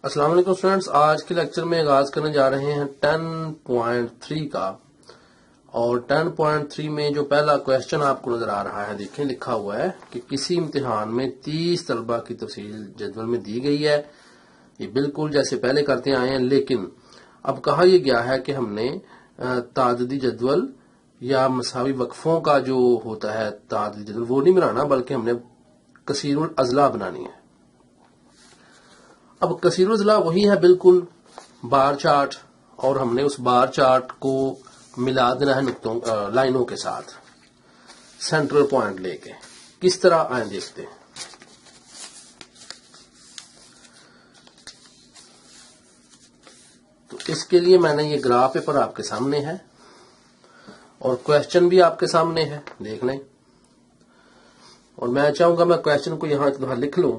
अस्सलाम वालेकुम स्टूडेंट्स, आज के लेक्चर में आगाज करने जा रहे हैं 10.3 का। और 10.3 में जो पहला क्वेश्चन आपको नजर आ रहा है, देखें लिखा हुआ है कि किसी इम्तिहान में 30 तलबा की तफसील जदवल में दी गई है। ये बिल्कुल जैसे पहले करते आए हैं, लेकिन अब कहा यह गया है कि हमने ताददी जदवल या मसावी वक्फों का जो होता है ताददी जदवल वो नहीं बनाना, बल्कि हमने कसीरुल अजला बनानी है। अब कसीरुल अजला वही है बिल्कुल बार चार्ट, और हमने उस बार चार्ट को मिला देना है नुक्तों लाइनों के साथ सेंट्रल पॉइंट लेके। किस तरह आए देखते हैं। तो इसके लिए मैंने ये ग्राफ पेपर आपके सामने है और क्वेश्चन भी आपके सामने है, देख लें। और मैं चाहूंगा मैं क्वेश्चन को यहां एक दफा लिख लूं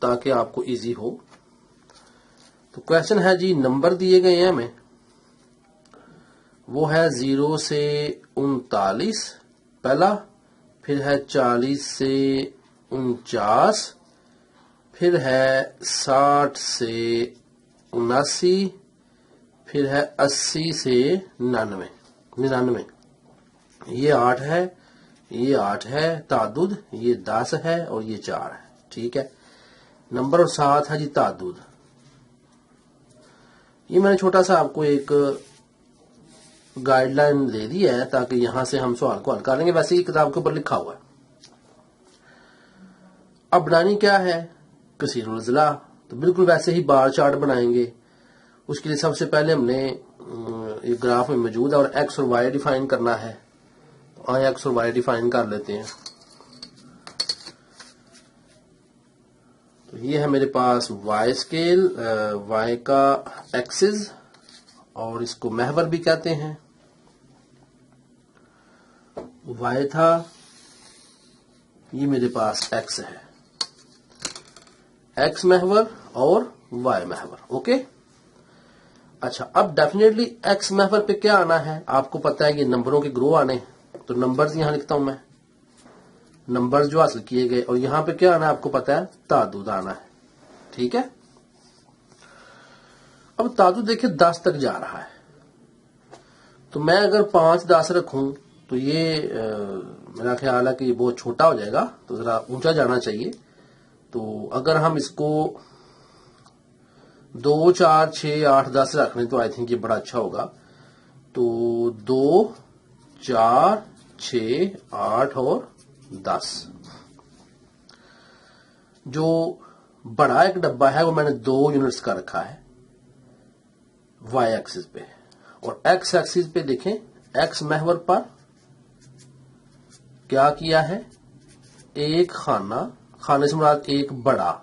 ताकि आपको इजी हो। तो क्वेश्चन है जी, नंबर दिए गए हैं हमें, वो है 0 से 39 पहला, फिर है 40 से 49, फिर है 60 से 79, फिर है 80 से 99। ये 8 है, ये 8 है तादुद, ये 10 है और ये 4 है। ठीक है, नंबर और 7 है जी तादुद। ये मैंने छोटा सा आपको एक गाइडलाइन दे दी है ताकि यहां से हम सवाल को हल कर लेंगे। वैसे ही किताब के ऊपर लिखा हुआ है। अब बनानी क्या है कसीरुल अजला, तो बिल्कुल वैसे ही बार चार्ट बनाएंगे। उसके लिए सबसे पहले हमने एक ग्राफ में मौजूद है और एक्स और वाई डिफाइन करना है। तो आए एक्स और वाई डिफाइन कर लेते हैं। तो ये है मेरे पास वाई स्केल, वाई का एक्सिस, और इसको महवर भी कहते हैं। वाई था, ये मेरे पास एक्स है, एक्स महवर और वाई महवर। ओके, अच्छा, अब डेफिनेटली एक्स महवर पे क्या आना है आपको पता है, ये नंबरों के ग्रो आने। तो नंबर्स यहां लिखता हूं मैं, नंबर्स जो हासिल किए गए, और यहां पे क्या आना है आपको पता है, तादुद आना है। ठीक है, अब तादुद देखिए 10 तक जा रहा है। तो मैं अगर 5 10 रखूं तो ये मेरा ख्याल है कि ये बहुत छोटा हो जाएगा, तो जरा ऊंचा जाना चाहिए। तो अगर हम इसको 2 4 6 8 10 रख लें तो आई थिंक ये बड़ा अच्छा होगा। तो 2 4 6 8 और 10। जो बड़ा एक डब्बा है वो मैंने 2 यूनिट्स का रखा है वाई एक्सिस पे, और एक्स एक्सिस पे देखें एक्स महवर पर क्या किया है, एक खाने से मुराद एक बड़ा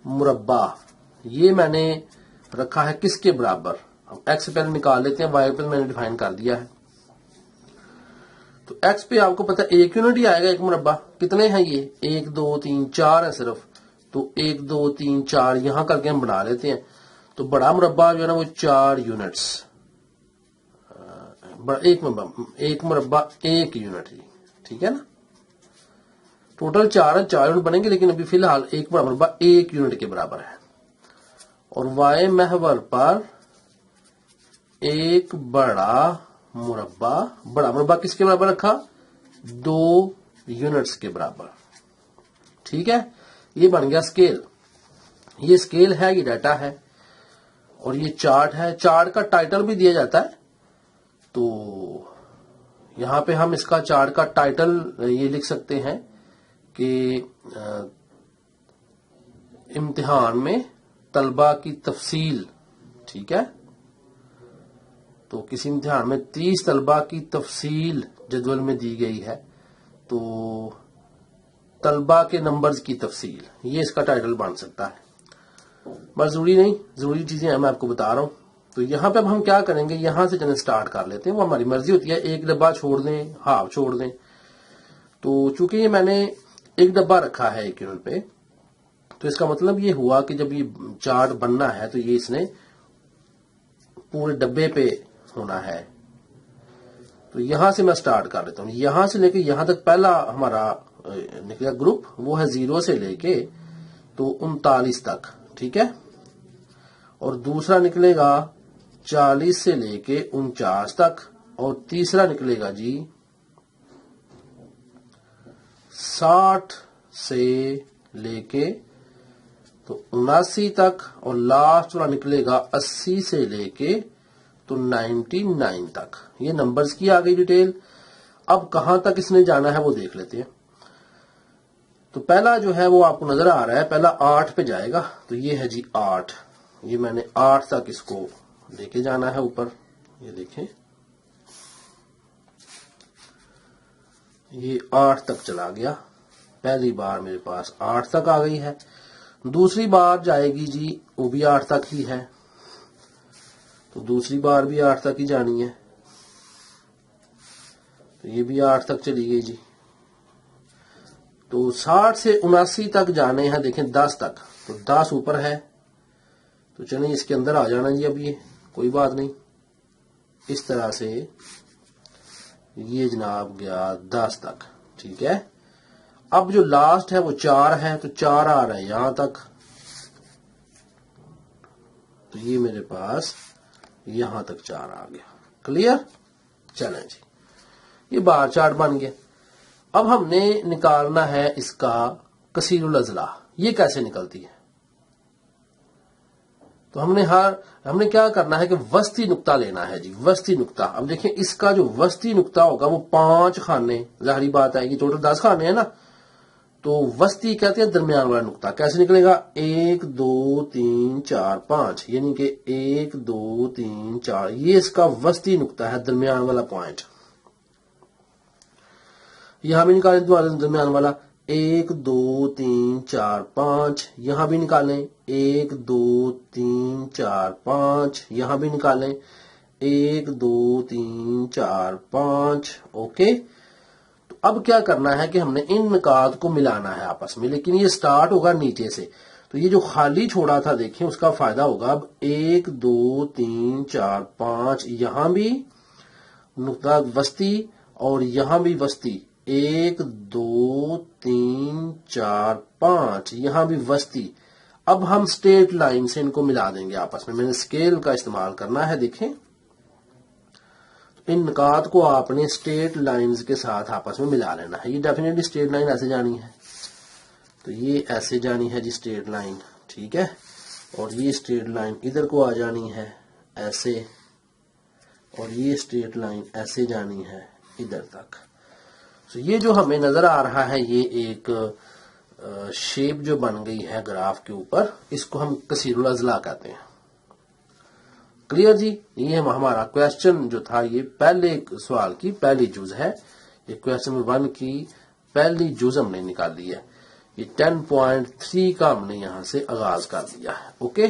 मुरब्बा, ये मैंने रखा है किसके बराबर। अब एक्स पहले निकाल लेते हैं, वाई पे मैंने डिफाइन कर दिया है। तो एक्स पे आपको पता है 1 यूनिट ही आएगा एक मुरब्बा। कितने हैं ये, 1 2 3 4 है सिर्फ। तो 1 2 3 4 यहां करके हम बना लेते हैं। तो बड़ा मुरब्बा जो है ना वो 4 यूनिट्स, एक मुरब्बा 1 यूनिट ही। ठीक है ना, टोटल 4 है, 4 यूनिट बनेंगे, लेकिन अभी फिलहाल एक बड़ा मुरब्बा 1 यूनिट के बराबर है। और वाई महवर पर एक बड़ा मुरब्बा किसके बराबर रखा, 2 यूनिट्स के बराबर। ठीक है, ये बन गया स्केल। ये स्केल है, ये डाटा है, और ये चार्ट है। चार्ट का टाइटल भी दिया जाता है। तो यहां पे हम इसका चार्ट का टाइटल ये लिख सकते हैं कि इम्तिहान में तलबा की तफसील। ठीक है, तो किसी इम्तिहान में 30 तलबा की तफसील जदवल में दी गई है, तो तलबा के नंबर्स की तफसील, ये इसका टाइटल बन सकता है। बस जरूरी नहीं, जरूरी चीजें मैं आपको बता रहा हूं। तो यहां पे अब हम क्या करेंगे, यहां से चलें स्टार्ट कर लेते हैं। वो हमारी मर्जी होती है, एक डब्बा छोड़ दें, हाफ छोड़ दें। तो चूंकि ये मैंने एक डब्बा रखा है 1 यूनिट पे, तो इसका मतलब ये हुआ कि जब ये चार्ट बनना है तो ये इसने पूरे डब्बे पे होना है। तो यहां से मैं स्टार्ट कर लेता हूं, यहां से लेके यहां तक पहला हमारा निकला ग्रुप, वो है 0 से लेके تو 39 تک، ٹھیک ہے، اور دوسرا نکلے گا 40 سے لے کے 49 تک، اور تیسرا نکلے گا جی 60 سے لے کے تو 79 تک، اور لاسٹ والا نکلے گا 80 سے لے کے تو 99 تک۔ یہ نمبرز کی آ گئی ڈیٹیل۔ اب کہاں تک اس نے جانا ہے وہ دیکھ لیتے ہیں۔ تو پہلا جو ہے وہ آپ کو نظر آ رہا ہے، پہلا 8 پہ جائے گا، تو یہ ہے جی 8، یہ میں نے 8 تک اس کو لے کے جانا ہے اوپر، یہ دیکھیں یہ 8 تک چلا گیا، پہلی بار میرے پاس 8 تک آ گئی ہے، دوسری بار جائے گی جی وہ بھی 8 تک ہی ہے، تو دوسری بار بھی 8 تک ہی جانی ہے، تو یہ بھی 8 تک چلی گئی جی، تو 60 سے 79 تک جانے ہیں، دیکھیں 10 تک، تو 10 اوپر ہے، تو چلیں اس کے اندر آ جانا جی، اب یہ کوئی بات نہیں، اس طرح سے یہ جناب گیا 10 تک، ٹھیک ہے۔ اب جو لاسٹ ہے وہ 4 ہے، تو 4 آ رہا ہے یہاں تک، تو یہ میرے پاس یہاں تک 4 آ گیا، کلیئر؟ چلیں جی، یہ بار چارٹ بن گیا۔ اب ہم نے نکالنا ہے اس کا کثیر الاضلاع، یہ کیسے نکلتی ہے؟ تو ہم نے کیا کرنا ہے کہ وسطی نقطہ لینا ہے جی، وسطی نقطہ۔ اب دیکھیں اس کا جو وسطی نقطہ ہوگا وہ 5 خانے، ظاہری بات ہے کہ ٹوٹل 10 خانے ہیں نا، تو وسطی کہتے ہیں درمیان والا نقطہ، کیسے نکلے گا؟ 1 2 3 4 5، یعنی کہ 1 2 3 4، یہ اس کا وسطی نقطہ ہے، درمیان والا پوائنٹ۔ یہاں بھی نکالیں درمیان والا، 1 2 3 4 5، یہاں بھی نکالیں 1 2 3 4 5، یہاں بھی نکالیں 1 2 3 4 5، اوکے۔ تو اب کیا کرنا ہے کہ ہم نے ان نکات کو ملانا ہے آپس میں، لیکن یہ سٹارٹ ہوگا نیچے سے، تو یہ جو خالی چھوڑا تھا دیکھیں اس کا فائدہ ہوگا، اب 1 2 3 4 5، یہاں بھی نقطہ وسطی اور یہاں بھی وسطی، 1 2 3 4 5، یہاں بھی وسطی۔ اب ہم سٹریٹ لائن سے ان کو ملا دیں گے آپس میں، نے اسکیل کا استعمال کرنا ہے، دیکھیں ان نکات کو آپ نے سٹریٹ لائنز کے ساتھ آپس میں ملا لینا ہے۔ یہ ڈیفینیٹلی سٹریٹ لائن ایسے جانی ہے، تو یہ ایسے جانی ہے جی سٹریٹ لائن، ٹھیک ہے، اور یہ سٹریٹ لائن ادھر کو آ جانی ہے ایسے، اور یہ سٹریٹ لائن ایسے جانی ہے ادھر تک۔ تو یہ جو ہمیں نظر آ رہا ہے یہ ایک شیپ جو بن گئی ہے گراف کے اوپر، اس کو ہم کثیر الاضلاع کہتے ہیں، کلیئر جی؟ یہ ہمارا کویسچن جو تھا یہ پہلے سوال کی پہلی جز ہے، یہ کویسچن 1 کی پہلی جز ہم نے نکال لی ہے، یہ 10.3 کا ہم نے یہاں سے آغاز کر دیا ہے، اوکے۔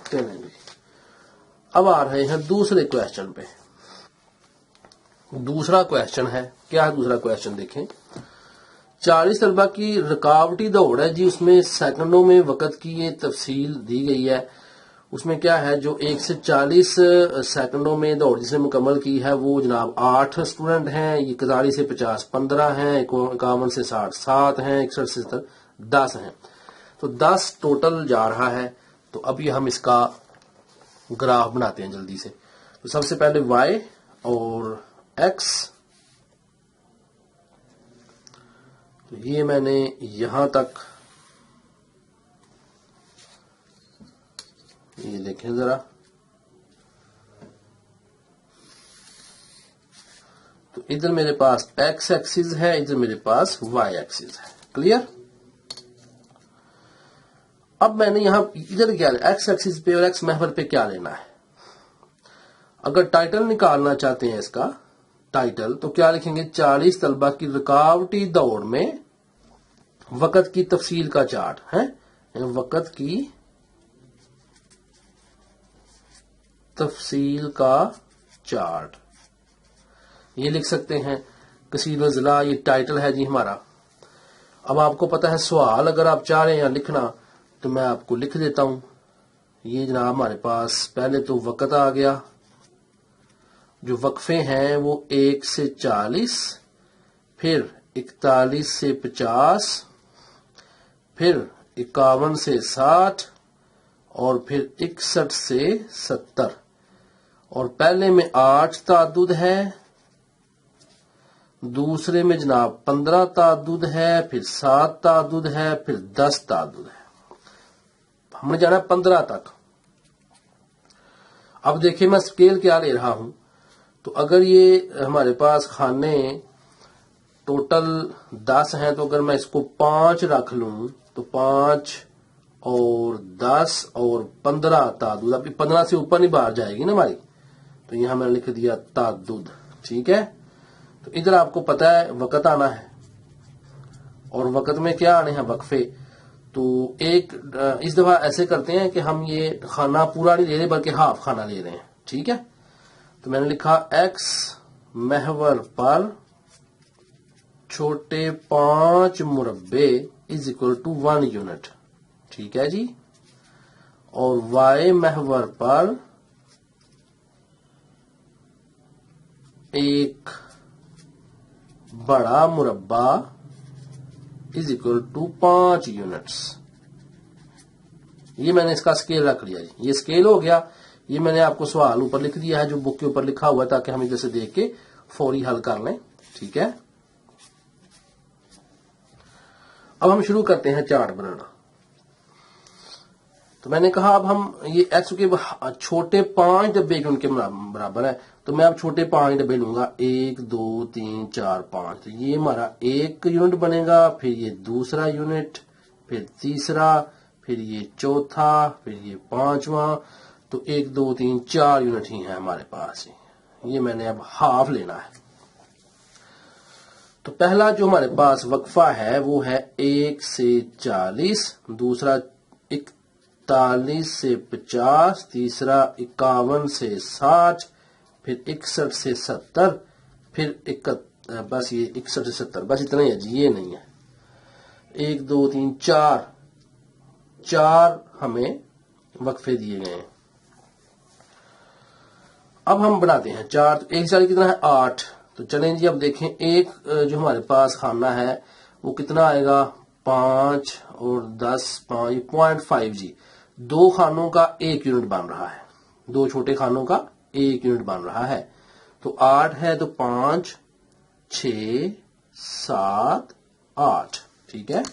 چلیں جی، اب آ رہے ہیں دوسرے کویسچن پہ۔ دوسرا کویسچن ہے، کیا ہے دوسرا کویسچن؟ دیکھیں 40 طلبہ کی رکاوٹی دوڑ ہے جی، اس میں سیکنڈوں میں وقت کی یہ تفصیل دی گئی ہے، اس میں کیا ہے جو 1 سے 40 سیکنڈوں میں دوڑ جس نے مکمل کی ہے وہ جناب 8 اسٹوڈنٹ ہیں، یہ 41 سے 50 15 ہیں، 51 سے 60 7 ہیں، 61 سے 70 10 ہیں، تو 10 ٹوٹل جا رہا ہے۔ تو اب یہ ہم اس کا گراف بناتے ہیں جلدی سے۔ تو سب سے پہلے y اور x، تو یہ میں نے یہاں تک، یہ دیکھیں ذرا، تو ادھر میرے پاس x ایکسس ہے، ادھر میرے پاس y ایکسس ہے، کلیئر؟ اب میں نے یہاں ادھر کیا x ایکسس پہ اور x محور پہ کیا لینا ہے؟ اگر ٹائٹل نکالنا چاہتے ہیں اس کا ٹائٹل، تو کیا لکھیں گے؟ 40 طلبہ کی رکاوٹی دوڑ میں وقت کی تفصیل کا چارٹ ہے، وقت کی تفصیل کا چارٹ، یہ لکھ سکتے ہیں کثیر الاضلاع، یہ ٹائٹل ہے جی ہمارا۔ اب آپ کو پتا ہے سوال اگر آپ چاہ رہے ہیں لکھنا تو میں آپ کو لکھ دیتا ہوں، یہ جناب ہمارے پاس پہلے تو وقت آ گیا، جو وقفے ہیں وہ 1 سے 40، پھر 41 سے 50، پھر 51 से 60 और फिर 61 से 70। और पहले में 8 ताद्दुद है, दूसरे में जनाब 15 ताद्दुद है, फिर 7 ताद्दुद है, फिर 10 ताद्दुद है। हमने जाना 15 तक। अब देखिए मैं स्केल क्या ले रहा हूं। तो अगर ये हमारे पास खाने टोटल 10 हैं, तो अगर मैं इसको 5 रख लूं तो 5 और 10 और 15 ताद्दुद। अभी 15 से ऊपर नहीं बाहर जाएगी ना हमारी, तो यहां मैंने लिख दिया ताद्दुद। ठीक है, तो इधर आपको पता है वक़्त आना है, और वक़्त में क्या आने हैं, वक्फे। तो एक इस दफा ऐसे करते हैं कि हम ये खाना पूरा नहीं ले रहे बल्कि हाफ खाना ले रहे हैं। ठीक है, तो मैंने लिखा x महवर पर छोटे 5 मुरब्बे इज इक्वल टू 1 यूनिट। ठीक है जी, और y महवर पर एक बड़ा मुरब्बा इज इक्वल टू 5 यूनिट्स। ये मैंने इसका स्केल रख लिया जी, ये स्केल हो गया। ये मैंने आपको सवाल ऊपर लिख दिया है जो बुक के ऊपर लिखा हुआ है, ताकि हम इधर से देख के फौरी हल कर लें। ठीक है, अब हम शुरू करते हैं चार्ट बनाना। तो मैंने कहा अब हम ये एक्स के छोटे 5 डब्बे के उनके बराबर है, तो मैं अब छोटे 5 डब्बे लूंगा, 1 2 3 4 5। तो ये हमारा एक यूनिट बनेगा, फिर ये दूसरा यूनिट, फिर तीसरा, फिर ये चौथा, फिर ये पांचवा। तो 1 2 3 4 यूनिट ही है हमारे पास। ये मैंने अब हाफ लेना है। तो पहला जो हमारे पास वक्फा है वो है 1 से 40, दूसरा 41 से 50, तीसरा 51 से 60, फिर 61 से 70, फिर बस ये 61 से 70, बस इतना ही है जी, ये नहीं है। 1 2 3 4 हमें वक्फे दिए गए हैं। अब हम बनाते हैं चार। तो 1 से 40 कितना है, 8। तो चलें जी, अब देखें एक जो हमारे पास खाना है वो कितना आएगा, 5 और 10, 5.5 जी। 2 खानों का 1 यूनिट बन रहा है, 2 छोटे खानों का 1 यूनिट बन रहा है। तो 8 है, तो 5 6 7 8। ठीक है,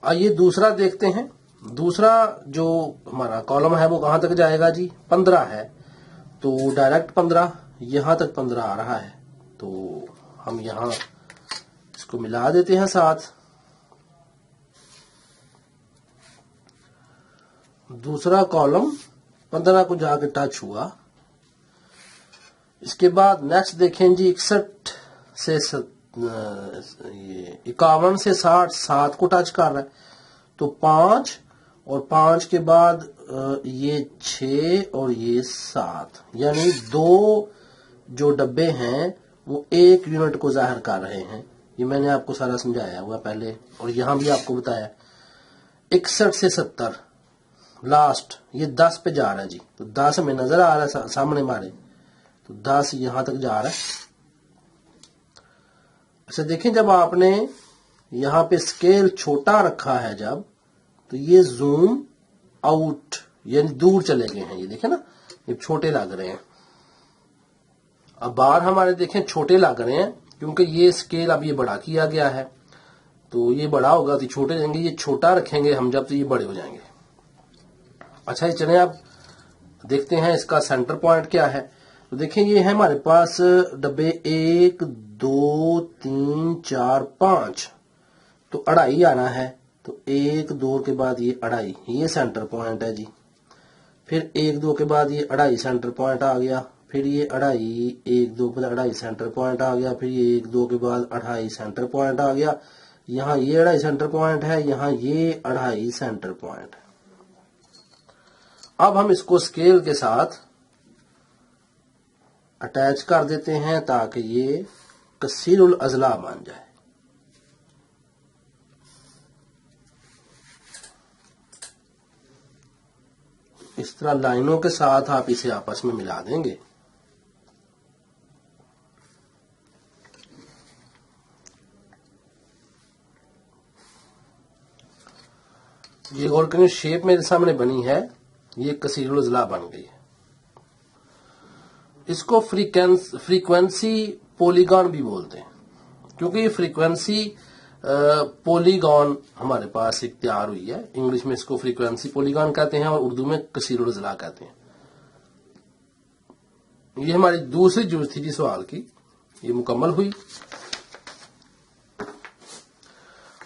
आइए दूसरा देखते हैं। दूसरा जो हमारा कॉलम है वो कहां तक जाएगा जी, 15 है। तो डायरेक्ट 15 यहां तक 15 आ रहा है, तो हम यहां इसको मिला देते हैं साथ। दूसरा कॉलम 15 को जाके टच हुआ। इसके बाद नेक्स्ट देखें जी, 61 से 51 से 60, 7 को टच कर रहा है। तो 5 और 5 के बाद ये 6 और ये 7, यानी 2 जो डब्बे हैं वो 1 यूनिट को जाहिर कर रहे हैं। ये मैंने आपको सारा समझाया हुआ पहले, और यहां भी आपको बताया। 61 से 70 लास्ट, ये 10 पे जा रहा है जी। तो 10 हमें नजर आ रहा है सामने हमारे, तो 10 यहां तक जा रहा है। अच्छा देखें, जब आपने यहां पे स्केल छोटा रखा है जब, तो ये जूम आउट यानी दूर चले गए हैं। ये देखें ना, ये छोटे लग रहे हैं। अब बाहर हमारे देखें छोटे लग रहे हैं, क्योंकि ये स्केल अब ये बड़ा किया गया है। तो ये बड़ा होगा तो छोटे रहेंगे, ये छोटा रखेंगे हम जब, तो ये बड़े हो जाएंगे। अच्छा, ये चले आप देखते हैं इसका सेंटर पॉइंट क्या है। तो देखें, ये है हमारे पास डब्बे 1 2 3 4 5। तो 2.5 आना है। तो 1 2 के बाद ये 2.5, ये सेंटर पॉइंट है जी। फिर 1 2 के बाद ये 2.5 सेंटर पॉइंट आ गया। फिर ये 2.5, 1 2 के बाद 2.5 सेंटर पॉइंट आ गया। फिर ये 1 2 के बाद 2.5 सेंटर पॉइंट आ गया। यहाँ ये 2.5 सेंटर पॉइंट है, यहाँ ये 2.5 सेंटर पॉइंट है। अब हम इसको स्केल के साथ अटैच कर देते हैं ताकि ये कसीरुल अजला बन जाए। इस तरह लाइनों के साथ आप इसे आपस में मिला देंगे। ये गौर करें, शेप मेरे सामने बनी है, ये कसीरुल अज़ला बन गई है। इसको फ्रीक्वेंसी पॉलीगॉन भी बोलते हैं, क्योंकि ये फ्रीक्वेंसी पॉलीगॉन हमारे पास एक तैयार हुई है। इंग्लिश में इसको फ्रीक्वेंसी पॉलीगॉन कहते हैं और उर्दू में कसीरुल अज़ला कहते हैं। ये हमारी दूसरी जुज़ थी जी सवाल की, ये मुकम्मल हुई।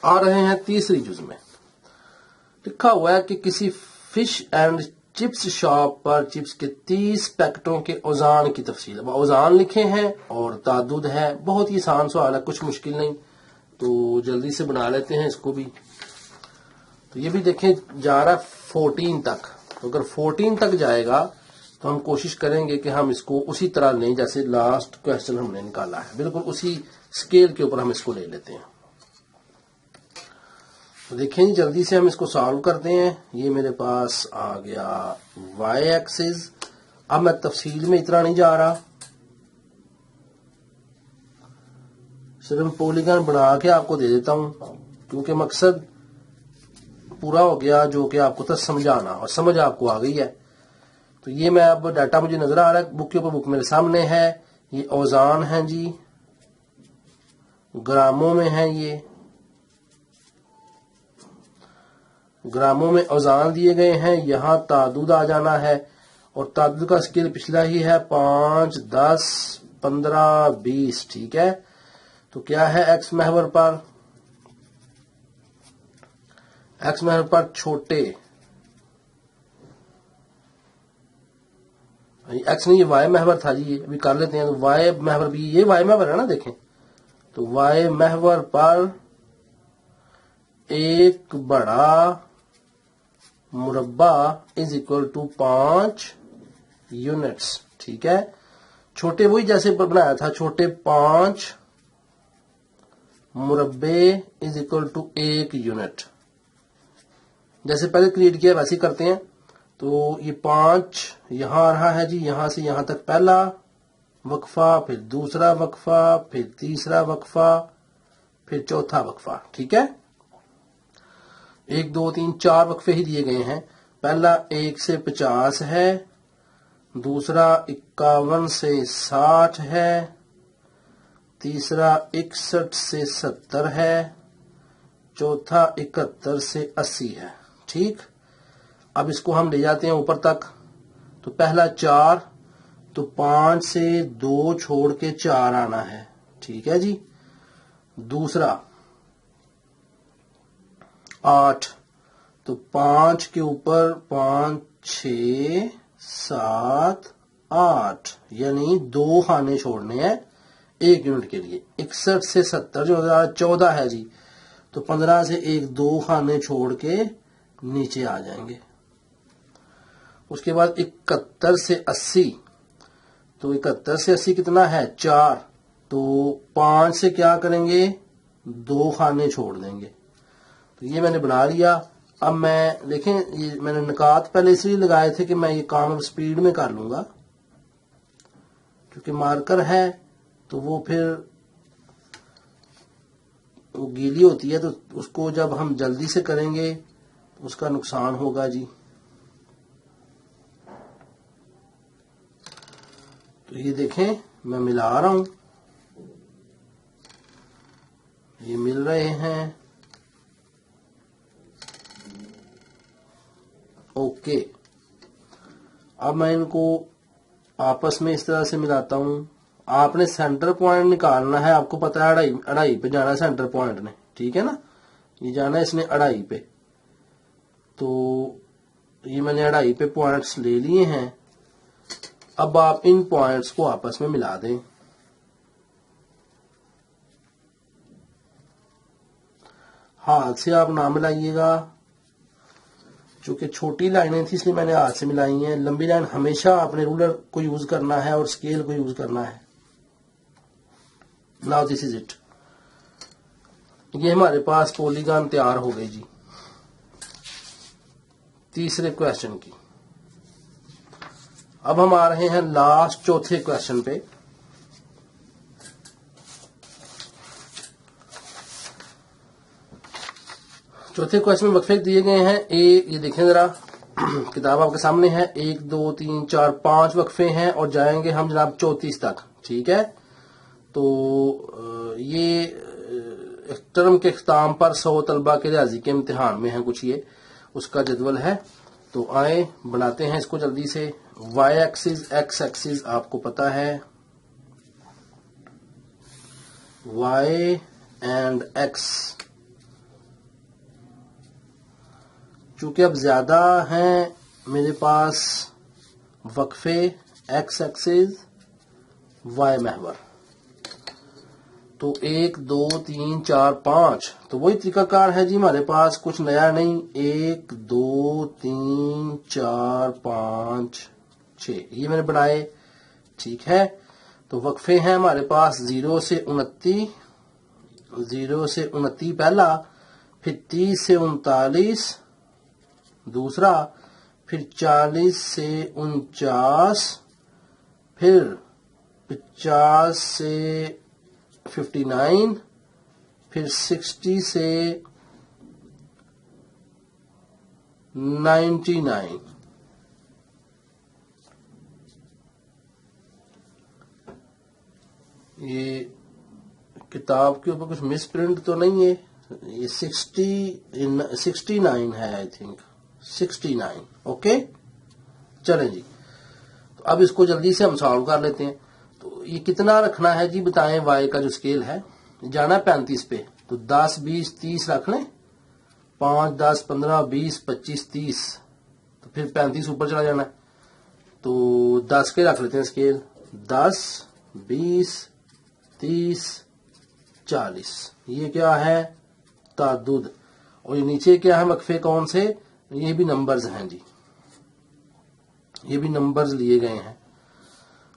आ रहे हैं तीसरी जुज़ में। लिखा हुआ है कि किसी फिश एंड चिप्स शॉप पर चिप्स के 30 पैकेटों के औजान की तफसील। औजान लिखे हैं और तादुद है। बहुत ही आसान सवाल है, कुछ मुश्किल नहीं, तो जल्दी से बना लेते हैं इसको भी। तो ये भी देखें जा रहा है 14 तक, तो अगर 14 तक जाएगा तो हम कोशिश करेंगे कि हम इसको उसी तरह लें जैसे लास्ट क्वेश्चन हमने निकाला है, बिल्कुल उसी स्केल के ऊपर हम इसको ले लेते हैं। तो देखें जल्दी से हम इसको सॉल्व करते हैं। ये मेरे पास आ गया y एक्सिस। अब मैं तफसील में इतना नहीं जा रहा, सिर्फ पॉलीगॉन बना के आपको दे देता हूं, क्योंकि मकसद पूरा हो गया जो कि आपको तक समझाना, और समझ आपको आ गई है। तो ये मैं अब डाटा मुझे नजर आ रहा है, बुक के ऊपर बुक मेरे सामने है। ये औजान है जी, ग्रामों में है, ये ग्रामों में औजान दिए गए हैं। यहां तादुद आ जाना है, और तादुद का स्केल पिछला ही है 5, 10, 15, 20। ठीक है, तो क्या है एक्स महवर पर, एक्स महवर पर छोटे, एक्स नहीं ये वाई महवर था जी, ये अभी कर लेते हैं। तो वाई महवर भी, ये वाई महवर है ना, देखें तो वाई महवर पर एक बड़ा मुरब्बा इज इक्वल टू 5 यूनिट्स। ठीक है, छोटे वही जैसे बनाया था, छोटे 5 मुरब्बे इज इक्वल टू 1 यूनिट, जैसे पहले क्रिएट किया वैसे ही करते हैं। तो ये 5 यहां आ रहा है जी, यहां से यहां तक पहला वक्फा, फिर दूसरा वक्फा, फिर तीसरा वक्फा, फिर चौथा वक्फा। ठीक है, 1, 2, 3, 4 वक्फे ही दिए गए हैं। पहला 1 से 50 है, दूसरा 51 से 60 है, तीसरा 61 से 70 है, चौथा 71 से 80 है। ठीक, अब इसको हम ले जाते हैं ऊपर तक। तो पहला 4, तो 5 से 2 छोड़ के 4 आना है। ठीक है जी, दूसरा 8, तो 5 के ऊपर 5, 6, 7, 8, यानी 2 खाने छोड़ने हैं 1 यूनिट के लिए। 61 से 70 जो 14 है जी, तो 15 से 2 खाने छोड़ के नीचे आ जाएंगे। उसके बाद 71 से 80, तो 71 से 80 कितना है 4, तो 5 से क्या करेंगे 2 खाने छोड़ देंगे। तो ये मैंने बना लिया। अब मैं देखें, ये मैंने निकात पहले इसलिए लगाए थे कि मैं ये काम अब स्पीड में कर लूंगा, क्योंकि मार्कर है तो वो फिर वो गीली होती है, तो उसको जब हम जल्दी से करेंगे तो उसका नुकसान होगा जी। तो ये देखें मैं मिला रहा हूं, ये मिल रहे हैं। ओके, अब मैं इनको आपस में इस तरह से मिलाता हूं। आपने सेंटर पॉइंट निकालना है, आपको पता है अढ़ाई पे जाना है सेंटर पॉइंट ने। ठीक है ना, ये जाना है इसने अढ़ाई पे, तो ये मैंने अढ़ाई पे पॉइंट्स ले लिए हैं। अब आप इन पॉइंट्स को आपस में मिला दें। हाथ से आप ना मिलाइएगा, चूंकि छोटी लाइनें थी इसलिए मैंने हाथ से मिलाई हैं। लंबी लाइन हमेशा आपने रूलर को यूज करना है और स्केल को यूज करना है। नाउ दिस इज इट, ये हमारे पास पॉलीगॉन तैयार हो गई जी तीसरे क्वेश्चन की। अब हम आ रहे हैं लास्ट चौथे क्वेश्चन पे। चौथे क्वेश्चन में वक्फे दिए गए हैं। ये देखें जरा, किताब आपके सामने है। 1 2 3 4 5 वक्फे हैं और जाएंगे हम जनाब 34 तक। ठीक है, तो ये टर्म के इख्तिताम पर 100 तलबा के रियाजी के इम्तिहान में है कुछ, ये उसका जदवल है। तो आए बनाते हैं इसको जल्दी से। y एक्सिस x एक्सिस आपको पता है, y एंड x चूंकि अब ज्यादा हैं मेरे पास वक्फे x एक्सिस y महवर, तो 1 2 3 4 5, तो वही तरीकाकार है जी हमारे पास, कुछ नया नहीं। 1 2 3 4 5 6 ये मैंने बनाए। ठीक है, तो वक्फे हैं हमारे पास 0 से 29, 0 से 29 पहला, फिर 30 से 39 दूसरा, फिर 40 से 49, फिर 50 से 59, फिर 60 से 99। ये किताब के ऊपर कुछ मिस प्रिंट तो नहीं है, ये 69 है आई थिंक, 69। ओके चलें जी, तो अब इसको जल्दी से हम सॉल्व कर लेते हैं। तो ये कितना रखना है जी बताएं, y का जो स्केल है जाना है 35 पे, तो 10 20 30 रख लें, 5 10 15 20 25 30, तो फिर 35 ऊपर चला जाना है। तो 10 के रख लेते हैं स्केल, 10 20 30 40, ये क्या है तादुद। और ये नीचे क्या है वक्फे कौन से, ये भी नंबर्स हैं जी, ये भी नंबर्स लिए गए हैं।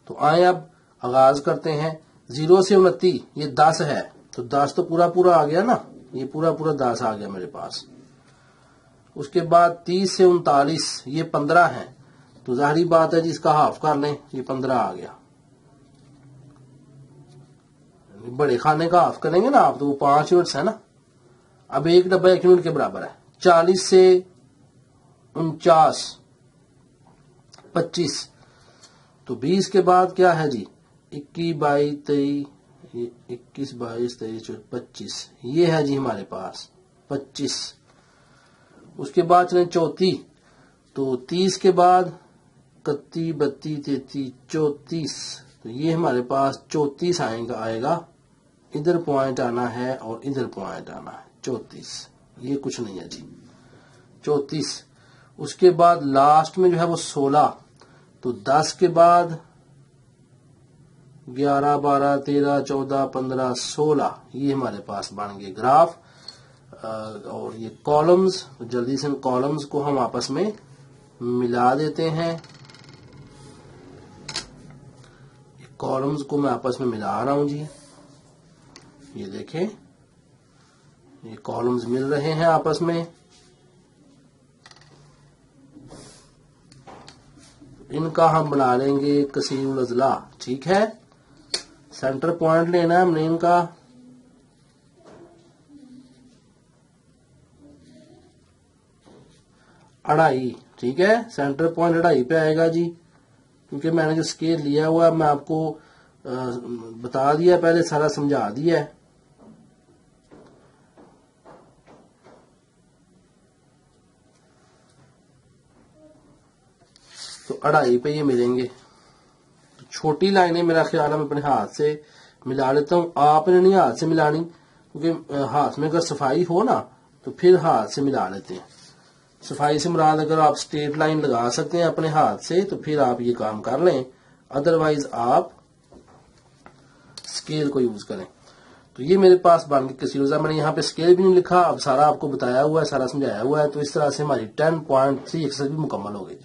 तो आए अब आगाज करते हैं। 0 से 29 ये 10 है, तो 10 तो पूरा पूरा आ गया ना, ये पूरा पूरा 10 आ गया मेरे पास। उसके बाद 30 से 39 ये 15 है, तो जाहिर बात है जी इसका हाफ कर लें, ये 15 आ गया। बड़े खाने का हाफ करेंगे ना आप, तो वो 5 यूनिट्स है ना। अब एक डब्बा 1 यूनिट के बराबर है। 40 से 49 25, तो 20 के बाद क्या है जी 21 22 23, 21 22 23 25, ये है जी हमारे पास 25। उसके बाद चले 34, तो 30 के बाद 31 32 33 34, तो ये हमारे पास 34 आएगा। इधर पॉइंट आना है और इधर पॉइंट आना है, 34, ये कुछ नहीं है जी 34। उसके बाद लास्ट में जो है वो 16, तो 10 के बाद 11 12 13 14 15 16, ये हमारे पास बन गए ग्राफ। और ये कॉलम्स, तो जल्दी से इन कॉलम्स को हम आपस में मिला देते हैं। कॉलम्स को मैं आपस में मिला रहा हूं जी, ये देखें ये कॉलम्स मिल रहे हैं आपस में। इनका हम बना लेंगे कसीरुल अजला। ठीक है, सेंटर पॉइंट लेना है हमने इनका, अढ़ाई। ठीक है, सेंटर पॉइंट अढ़ाई पे आएगा जी, क्योंकि मैंने जो स्केल लिया हुआ है मैं आपको बता दिया, पहले सारा समझा दिया है। तो अढ़ाई पे ये मिलेंगे। तो छोटी लाइनें मेरा ख्याल है मैं अपने हाथ से मिला लेता हूं, आपने नहीं हाथ से मिलानी, क्योंकि हाथ में अगर सफाई हो ना तो फिर हाथ से मिला लेते हैं। सफाई से मुराद अगर आप स्ट्रेट लाइन लगा सकते हैं अपने हाथ से तो फिर आप ये काम कर लें, अदरवाइज आप स्केल को यूज करें। तो ये मेरे पास बन के किसी रोजा, मैंने यहाँ पे स्केल भी नहीं लिखा, अब सारा आपको बताया हुआ है, सारा समझाया हुआ है। तो इस तरह से हमारी 10.3 एक्सरसाइज भी मुकम्मल हो गई।